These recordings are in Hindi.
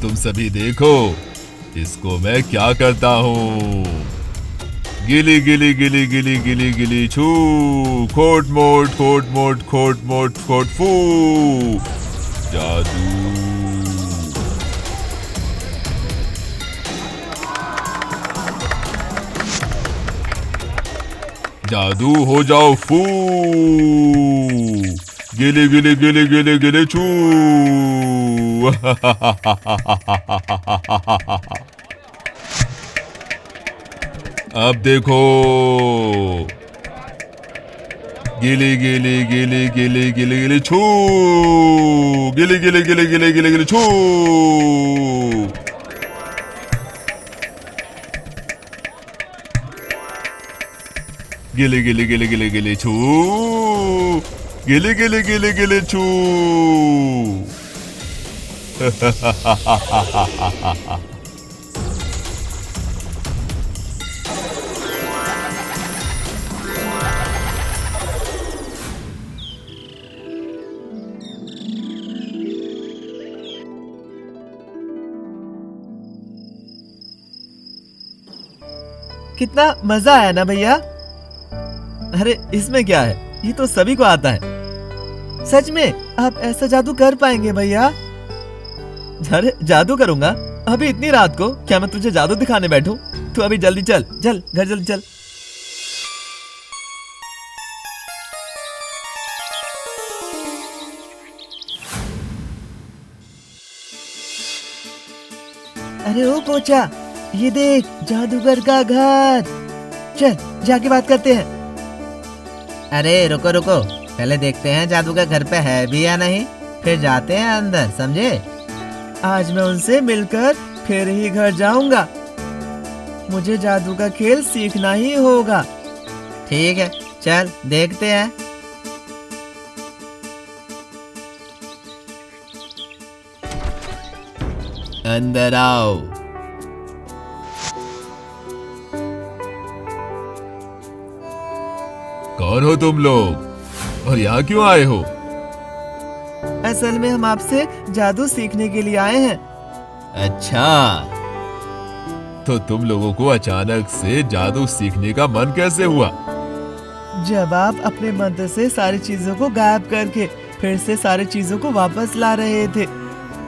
तुम सभी देखो, इसको मैं क्या करता हूँ। गिली गिली गिली गिली गिली गिली छू, खोट मोट खोट मोट खोट मोट खोट फू। जादू। जादू हो जाओ फू। गिली गिली गिली गिली गिली छू। अब देखो, गिली गिली गिली गिली गिली गिली छू। गिली गिली गिली गिली गिली गिली छू। गिली गिली गिली गिली गिली छू। गिली गिली गिली गिली छू। कितना मजा आया ना भैया। अरे इसमें क्या है, ये तो सभी को आता है। सच में आप ऐसा जादू कर पाएंगे भैया? अरे जादू करूंगा? अभी इतनी रात को क्या मैं तुझे जादू दिखाने बैठूं? तू अभी जल्दी चल, चल घर जल्दी चल। अरे ओ पोचा, ये देख जादूगर का घर। चल जाके बात करते हैं। अरे रुको रुको, पहले देखते हैं जादूगर घर पे है भी या नहीं, फिर जाते हैं अंदर, समझे? आज मैं उनसे मिलकर फिर ही घर जाऊंगा। मुझे जादू का खेल सीखना ही होगा। ठीक है, चल देखते हैं। अंदर आओ। कौन हो तुम लोग और यहाँ क्यों आए हो? असल में हम आपसे जादू सीखने के लिए आए हैं। अच्छा, तो तुम लोगों को अचानक से जादू सीखने का मन कैसे हुआ? जब आप अपने मंत्र से सारी चीजों को गायब करके फिर से सारी चीजों को वापस ला रहे थे,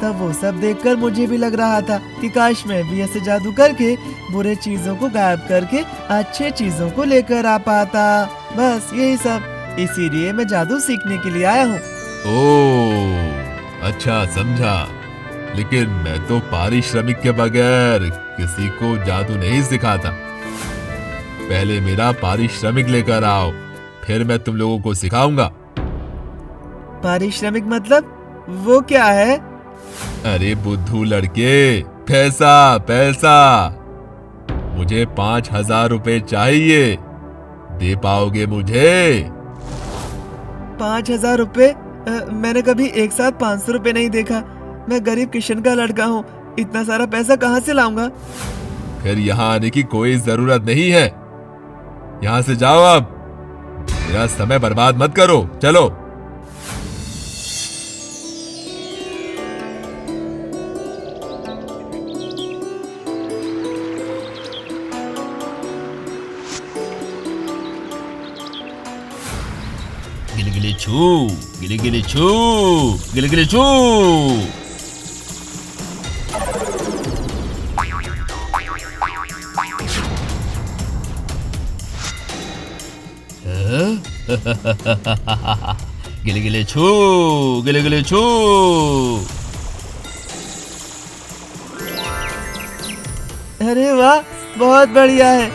तब वो सब देखकर मुझे भी लग रहा था कि काश मैं भी ऐसे जादू करके बुरे चीजों को गायब करके अच्छे चीजों को लेकर आ पाता। बस यही सब, इसीलिए मैं जादू सीखने के लिए आया हूँ। ओह, अच्छा समझा। लेकिन मैं तो पारिश्रमिक के बगैर किसी को जादू नहीं सिखाता। पहले मेरा पारिश्रमिक लेकर आओ, फिर मैं तुम लोगों को सिखाऊंगा। पारिश्रमिक मतलब वो क्या है? अरे बुद्धू लड़के, पैसा पैसा। मुझे 5,000 रुपए चाहिए, दे पाओगे मुझे? 5,000 रुपए? मैंने कभी एक साथ 500 रुपए नहीं देखा। मैं गरीब किशन का लड़का हूँ, इतना सारा पैसा कहाँ से लाऊंगा? फिर यहाँ आने की कोई जरूरत नहीं है। यहाँ से जाओ अब, मेरा समय बर्बाद मत करो, चलो। गिली गिली छू, गिली गिली छू, गिली गिली छू। गिली गिली छू, गिली गिली छू। अरे वाह, बहुत बढ़िया है।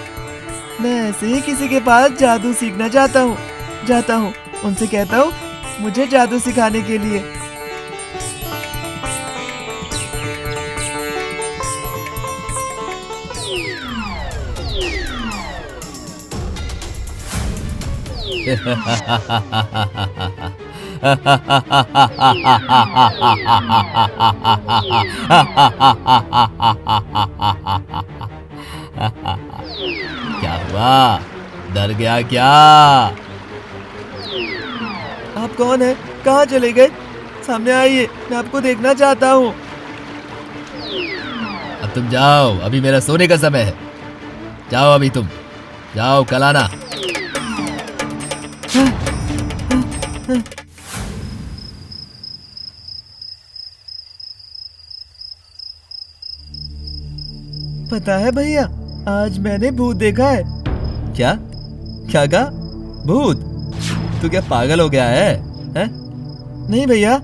मैं ऐसे ही किसी के पास जादू सीखना चाहता हूँ। जाता हूँ, उनसे कहता हूँ मुझे जादू सिखाने के लिए। क्या हुआ, डर गया क्या? आप कौन हैं? कहाँ चले गए? सामने आइए, मैं आपको देखना चाहता हूँ। अब तुम जाओ, अभी मेरा सोने का समय है। जाओ अभी तुम, जाओ कल आना। पता है भैया, आज मैंने भूत देखा है। क्या क्या कहा? भूत? तू क्या पागल हो गया है? हैं? नहीं भैया,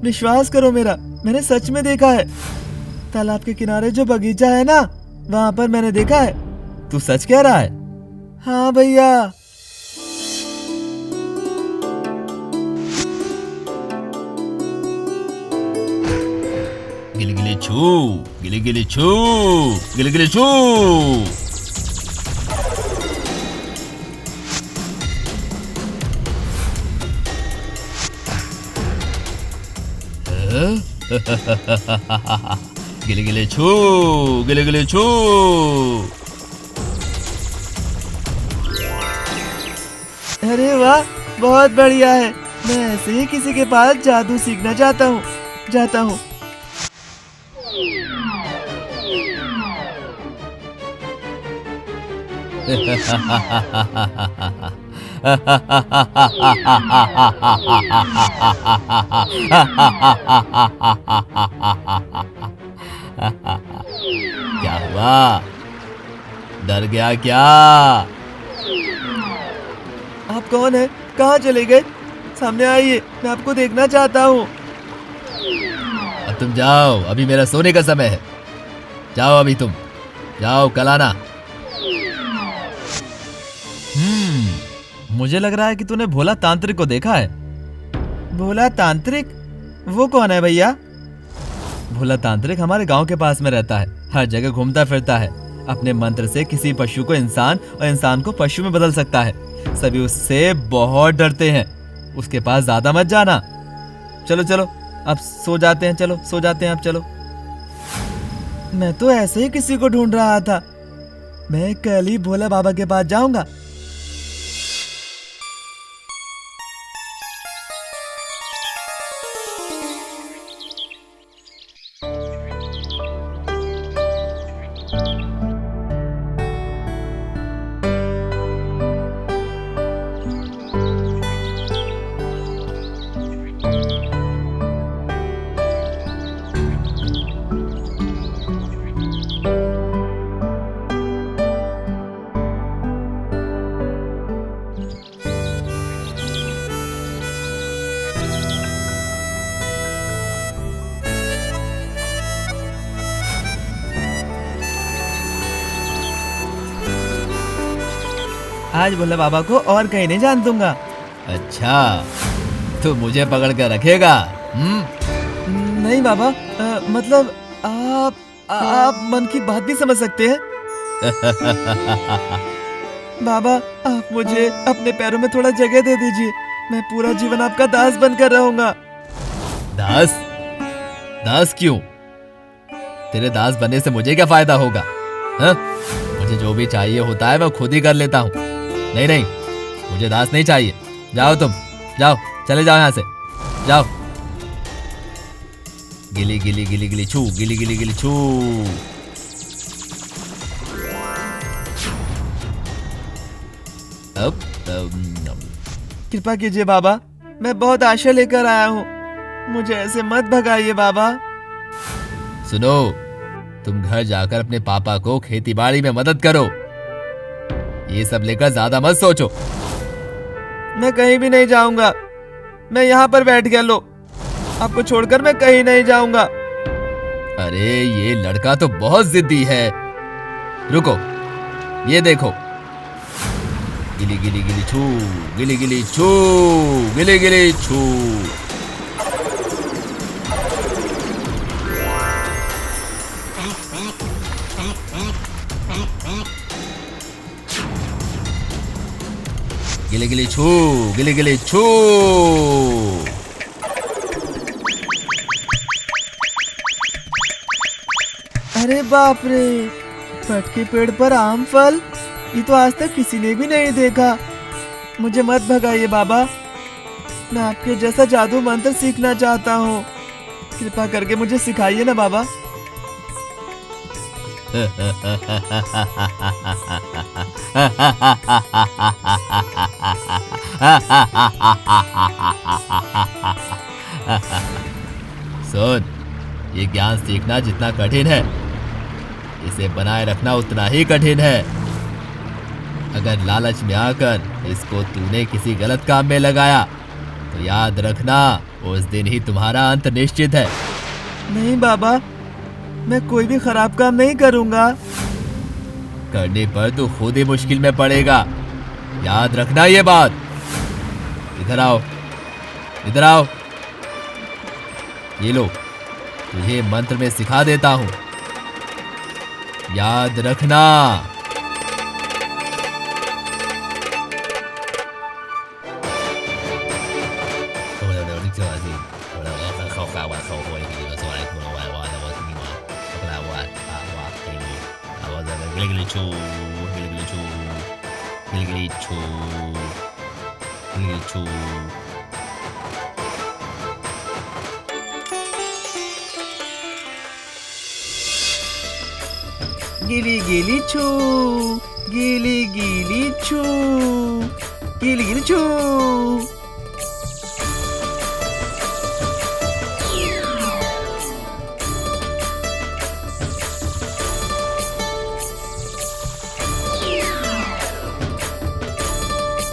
विश्वास करो मेरा, मैंने सच में देखा है। तालाब के किनारे जो बगीचा है ना, वहाँ पर मैंने देखा है। तू सच कह रहा है? हाँ भैया। गिली गिली छू, गिली गिली छू, गिली गिली छू। गिली गिली छू, गिली गिली छू। अरे वाह, बहुत बढ़िया है। मैं ऐसे ही किसी के पास जादू सीखना चाहता हूँ। जाता हूँ। क्या हुआ? डर गया क्या? आप कौन है? कहाँ चले गए? सामने आइए, मैं आपको देखना चाहता हूँ। अब तुम जाओ, अभी मेरा सोने का समय है। जाओ अभी तुम, जाओ कल आना। मुझे लग रहा है कि तूने भोला तांत्रिक को देखा है। भोला तांत्रिक? वो कौन है भैया? भोला तांत्रिक हमारे गांव के पास में रहता है, हर जगह घूमता फिरता है। अपने मंत्र से किसी पशु को इंसान और इंसान को पशु में बदल सकता है। सभी उससे बहुत डरते हैं। उसके पास ज्यादा मत जाना। चलो चलो, अब सो जाते हैं। चलो सो जाते हैं, अब चलो। मैं तो ऐसे ही किसी को ढूंढ रहा था। मैं कल ही भोला बाबा के पास जाऊंगा। आज भोला बाबा को और कहीं नहीं जान दूंगा। अच्छा, तो मुझे पकड़ कर रखेगा? नहीं बाबा, मतलब आप मन की बात भी समझ सकते हैं। बाबा, आप मुझे अपने पैरों में थोड़ा जगह दे दीजिए। मैं पूरा जीवन आपका दास बनकर रहूंगा। दास? दास क्यों? तेरे दास बनने से मुझे क्या फायदा होगा? हाँ? मुझे जो भी चाहिए होता है मैं खुद ही कर लेता हूँ। नहीं नहीं, मुझे दास नहीं चाहिए। जाओ तुम, जाओ, चले जाओ यहाँ से, जाओ। गिली गिली गिली गिली छू, गिली गिली गिली छू। अब कृपा कीजिए बाबा, मैं बहुत आशा लेकर आया हूँ। मुझे ऐसे मत भगाइए बाबा। सुनो, तुम घर जाकर अपने पापा को खेतीबाड़ी में मदद करो। ये सब लेकर ज्यादा मत सोचो। मैं कहीं भी नहीं जाऊंगा। मैं यहाँ पर बैठ गया। लो, आपको छोड़कर मैं कहीं नहीं जाऊंगा। अरे ये लड़का तो बहुत जिद्दी है। रुको, ये देखो। गिली गिली गिली छू, गिली गिली छू, गिली गिली छू। गिली गिली छू, गिली गिली छू। अरे बाप रे, फट के पेड़ पर आम फल, ये तो आज तक किसी ने भी नहीं देखा। मुझे मत भगाइए बाबा, मैं आपके जैसा जादू मंत्र सीखना चाहता हूँ। कृपा करके मुझे सिखाइए ना बाबा। सुन, ये ज्ञान सीखना जितना कठिन है, इसे बनाए रखना उतना ही कठिन है। अगर लालच में आकर इसको तूने किसी गलत काम में लगाया तो याद रखना, उस दिन ही तुम्हारा अंत निश्चित है। नहीं बाबा, मैं कोई भी खराब काम नहीं करूँगा। करने पर तो खुद ही मुश्किल में पड़ेगा, याद रखना ये बात। इधर आओ, इधर आओ। ये लो, तुझे मंत्र में सिखा देता हूं, याद रखना। गिली गिली छू, गिली गिली छू, गिली गिली छू।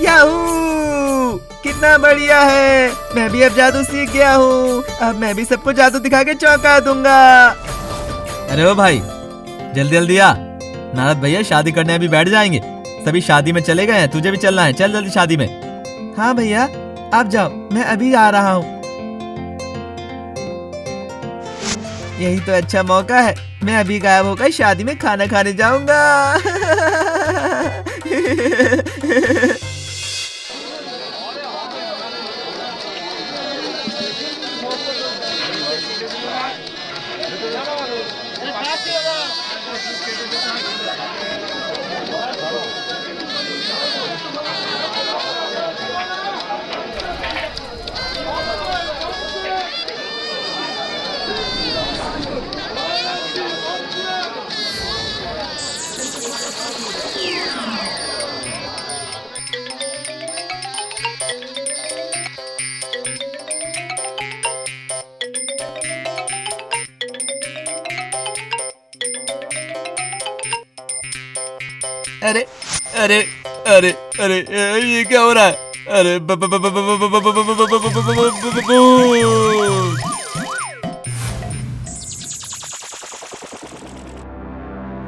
याहू! कितना बढ़िया है, मैं भी अब जादू सीख गया हूँ। अब मैं भी सबको जादू दिखा के चौंका दूंगा। अरे ओ भाई, जल्दी जल्दी आ, नारद भैया शादी करने अभी बैठ जाएंगे। सभी शादी में चले गए हैं, तुझे भी चलना है, चल जल्दी शादी में। हाँ भैया, आप जाओ, मैं अभी आ रहा हूँ। यही तो अच्छा मौका है, मैं अभी गायब होकर शादी में खाना खाने जाऊंगा। अरे अरे अरे अरे, ये क्या हो रहा है? अरे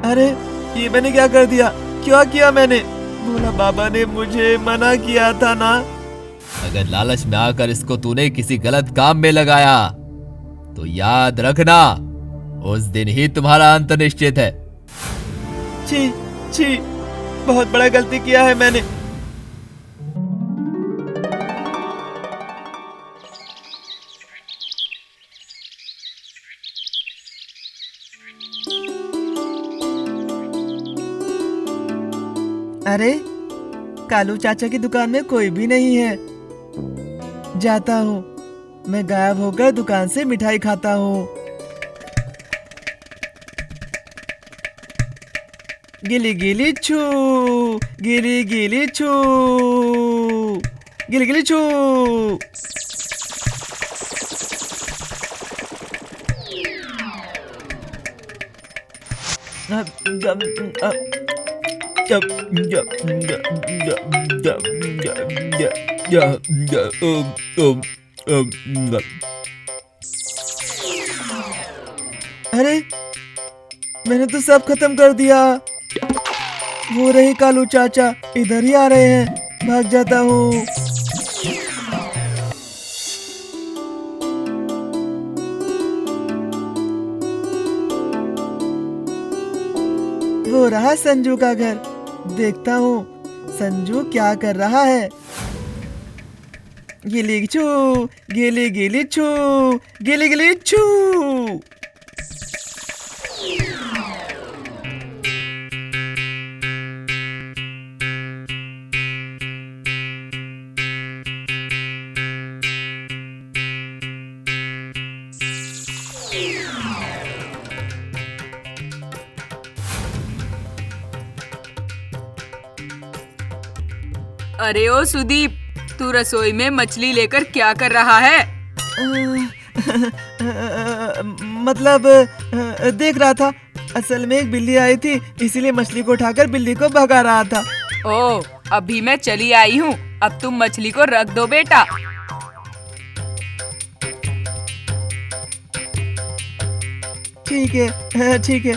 अरे ये मैंने क्या कर दिया? क्या किया मैंने? भोला बाबा ने मुझे मना किया था ना। अगर लालच में आकर इसको तूने किसी गलत काम में लगाया तो याद रखना, उस दिन ही तुम्हारा अंत निश्चित है। छी छी, बहुत बड़ा गलती किया है मैंने। अरे कालू चाचा की दुकान में कोई भी नहीं है। जाता हूँ, मैं गायब होकर दुकान से मिठाई खाता हूँ। गिली गिली छू, गिली गिली छू, गिली गिली छू। अरे मैंने तो सब खत्म कर दिया। वो रहे कालू चाचा, इधर ही आ रहे हैं, भाग जाता हूँ। वो रहा संजू का घर, देखता हूँ संजू क्या कर रहा है। गिली छू, गिली गिली छू, गिली गिली छू। अरे ओ सुदीप, तू रसोई में मछली लेकर क्या कर रहा है? मतलब देख रहा था। असल में एक बिल्ली आई थी, इसीलिए मछली को उठाकर बिल्ली को भगा रहा था। ओ, अभी मैं चली आई हूँ। अब तुम मछली को रख दो बेटा। ठीक है, ठीक है।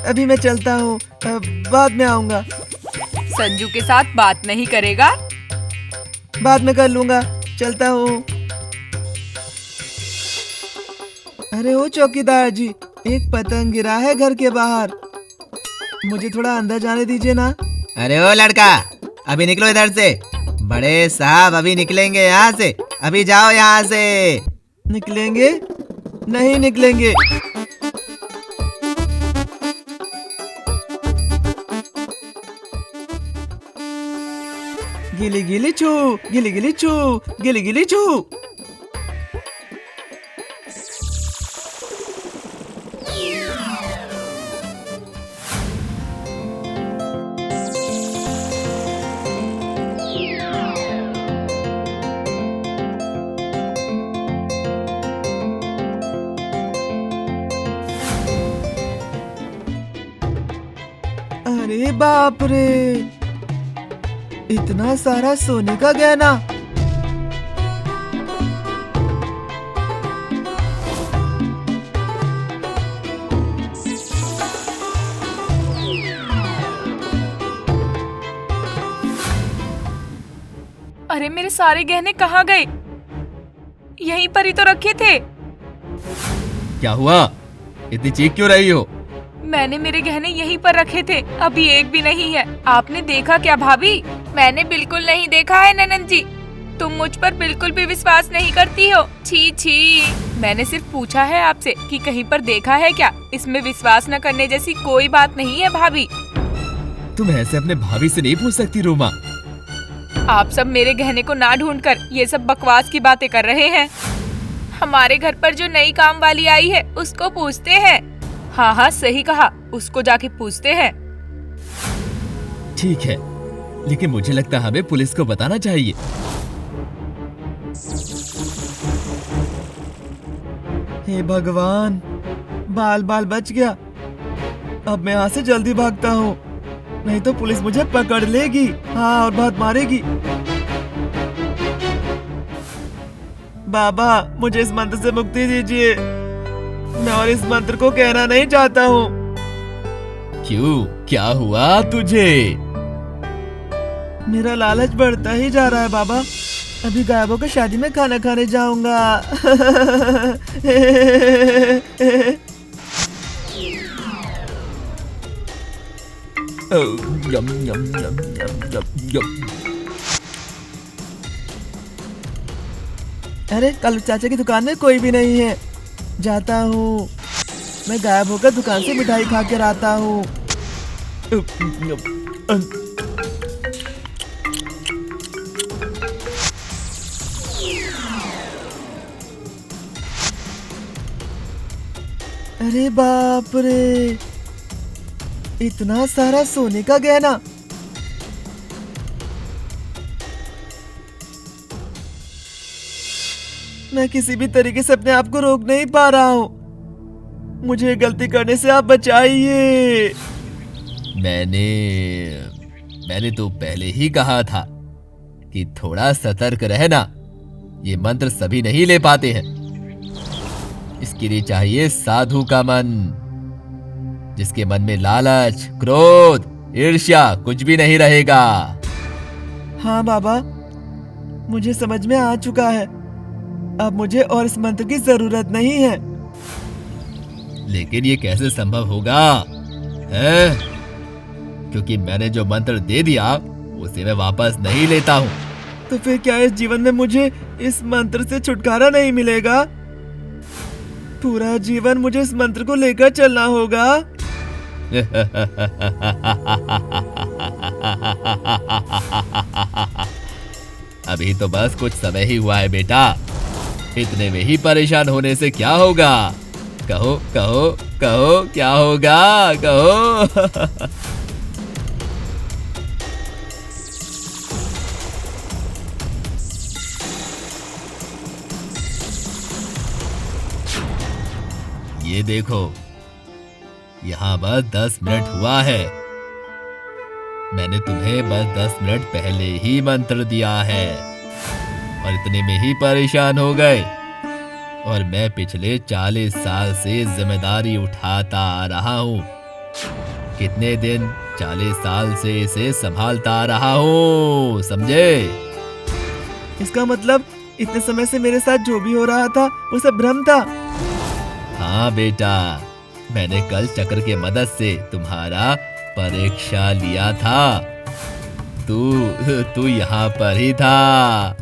अभी मैं चलता हूँ, बाद में आऊँगा। संजू के साथ बात नहीं करेगा? बाद में कर लूँगा, चलता हूँ। अरे ओ चौकीदार जी, एक पतंग गिरा है घर के बाहर, मुझे थोड़ा अंदर जाने दीजिए ना। अरे ओ लड़का, अभी निकलो इधर से। बड़े साहब अभी निकलेंगे यहाँ से, अभी जाओ यहाँ से। निकलेंगे? नहीं निकलेंगे। गिली गिली छू, गिली गिली छू, गिली गिली छू। अरे बाप रे, इतना सारा सोने का गहना। अरे मेरे सारे गहने कहाँ गए? यहीं पर ही तो रखे थे। क्या हुआ, इतनी चीख क्यों रही हो? मैंने मेरे गहने यहीं पर रखे थे, अभी एक भी नहीं है। आपने देखा क्या भाभी? मैंने बिल्कुल नहीं देखा है ननद जी। तुम मुझ पर बिल्कुल भी विश्वास नहीं करती हो। छी छी, मैंने सिर्फ पूछा है आपसे कि कहीं पर देखा है क्या। इसमें विश्वास न करने जैसी कोई बात नहीं है भाभी। तुम ऐसे अपने भाभी से नहीं पूछ सकती रोमा। आप सब मेरे गहने को ना ढूंढकर ये सब बकवास की बातें कर रहे हैं। हमारे घर पर जो नई काम वाली आई है उसको पूछते हैं। हाँ हाँ सही कहा, उसको जाके पूछते हैं। ठीक है, लेकिन मुझे लगता है हमें पुलिस को बताना चाहिए। हे भगवान, बाल बाल बच गया। अब मैं यहाँ से जल्दी भागता हूँ, नहीं तो पुलिस मुझे पकड़ लेगी। हाँ, और बहुत मारेगी। बाबा, मुझे इस मंत्र से मुक्ति दीजिए। मैं और इस मंत्र को कहना नहीं चाहता हूँ। क्यों, क्या हुआ तुझे? मेरा लालच बढ़ता ही जा रहा है बाबा। अभी गायबों की शादी में खाना खाने जाऊंगा। यम यम यम यम यम यम। अरे कालू चाचा की दुकान में कोई भी नहीं है। जाता हूँ, मैं गायब होकर दुकान से मिठाई खा कर आता हूँ। अरे बाप रे, इतना सारा सोने का गहना। मैं किसी भी तरीके से अपने आप को रोक नहीं पा रहा हूँ। मुझे गलती करने से आप बचाइए। मैंने तो पहले ही कहा था कि थोड़ा सतर्क रहना। ये मंत्र सभी नहीं ले पाते हैं। इसके लिए चाहिए साधु का मन, जिसके मन में लालच, क्रोध, ईर्ष्या कुछ भी नहीं रहेगा। हाँ बाबा, मुझे समझ में आ चुका है। अब मुझे और इस मंत्र की जरूरत नहीं है। लेकिन ये कैसे संभव होगा है? क्योंकि मैंने जो मंत्र दे दिया उसे मैं वापस नहीं लेता हूँ। तो फिर क्या इस जीवन में मुझे इस मंत्र से छुटकारा नहीं मिलेगा? पूरा जीवन मुझे इस मंत्र को लेकर चलना होगा। अभी तो बस कुछ समय ही हुआ है बेटा, इतने में ही परेशान होने से क्या होगा? कहो कहो कहो, क्या होगा? कहो। ये देखो, यहाँ बस 10 मिनट हुआ है। मैंने तुम्हें बस 10 मिनट पहले ही मंत्र दिया है और इतने में ही परेशान हो गए। और मैं पिछले 40 साल से जिम्मेदारी उठाता आ रहा हूँ। कितने दिन? 40 साल से इसे संभालता आ रहा हूँ, समझे? इसका मतलब इतने समय से मेरे साथ जो भी हो रहा था वो सब भ्रम था। हाँ बेटा, मैंने कल चक्र के मदद से तुम्हारा परीक्षा लिया था। तू यहाँ पर ही था।